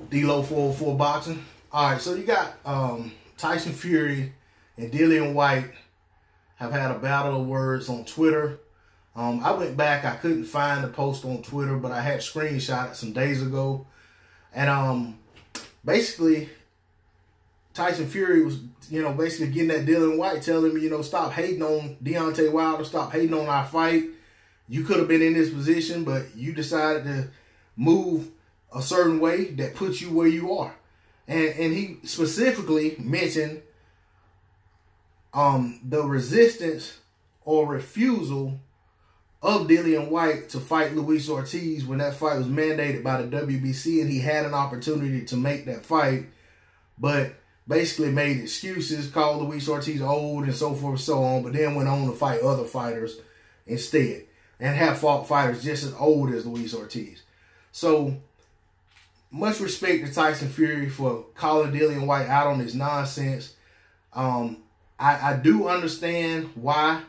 D-Lo 404 Boxing. All right, so you got Tyson Fury and Dillian Whyte have had a battle of words on Twitter. I went back, I couldn't find the post on Twitter, but I had screenshot it some days ago. And basically, Tyson Fury was, basically getting at Dillian Whyte, telling him, stop hating on Deontay Wilder, stop hating on our fight. You could have been in this position, but you decided to move a certain way that puts you where you are. And he specifically mentioned the resistance or refusal of Dillian Whyte to fight Luis Ortiz when that fight was mandated by the WBC, and he had an opportunity to make that fight, but basically made excuses, called Luis Ortiz old and so forth and so on, but then went on to fight other fighters instead and have fought fighters just as old as Luis Ortiz. So much respect to Tyson Fury for calling Dillian Whyte out on his nonsense. I do understand why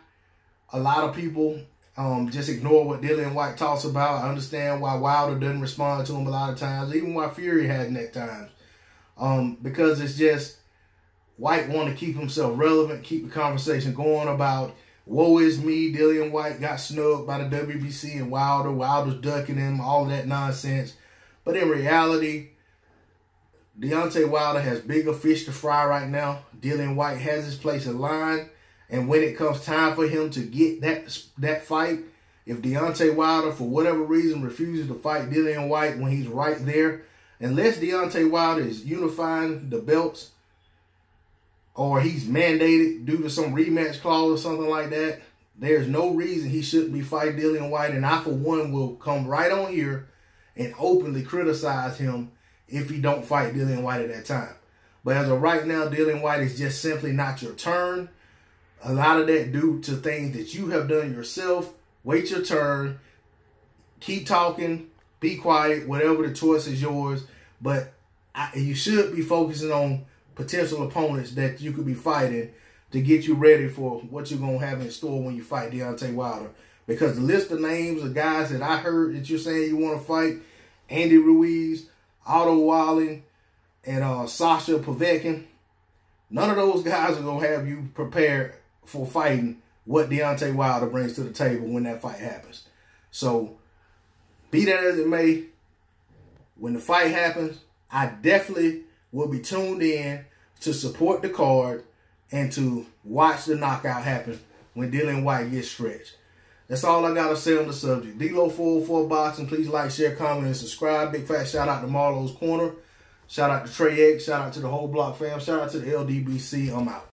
a lot of people just ignore what Dillian Whyte talks about. I understand why Wilder doesn't respond to him a lot of times, even why Fury hadn't at times. Because it's just Whyte want to keep himself relevant, keep the conversation going about, woe is me, Dillian Whyte got snubbed by the WBC and Wilder's ducking him, all that nonsense. But in reality, Deontay Wilder has bigger fish to fry right now. Dillian Whyte has his place in line. And when it comes time for him to get that fight, if Deontay Wilder, for whatever reason, refuses to fight Dillian Whyte when he's right there, unless Deontay Wilder is unifying the belts or he's mandated due to some rematch clause or something like that, there's no reason he shouldn't be fighting Dillian Whyte. And I, for one, will come right on here and openly criticize him if he don't fight Dillian Whyte at that time. But as of right now, Dillian Whyte is just simply not your turn. A lot of that due to things that you have done yourself. Wait your turn. Keep talking. Be quiet. Whatever the choice is yours. But you should be focusing on potential opponents that you could be fighting to get you ready for what you're going to have in store when you fight Deontay Wilder. Because the list of names of guys that I heard that you're saying you want to fight, Andy Ruiz, Otto Walling, and Sasha Povetkin, none of those guys are going to have you prepared for fighting what Deontay Wilder brings to the table when that fight happens. So, be that as it may, when the fight happens, I definitely will be tuned in to support the card and to watch the knockout happen when Dillian Whyte gets stretched. That's all I got to say on the subject. D-Lo 404 Boxing. Please like, share, comment, and subscribe. Big fat shout out to Marlo's Corner. Shout out to Trey X. Shout out to the whole Block fam. Shout out to the LDBC. I'm out.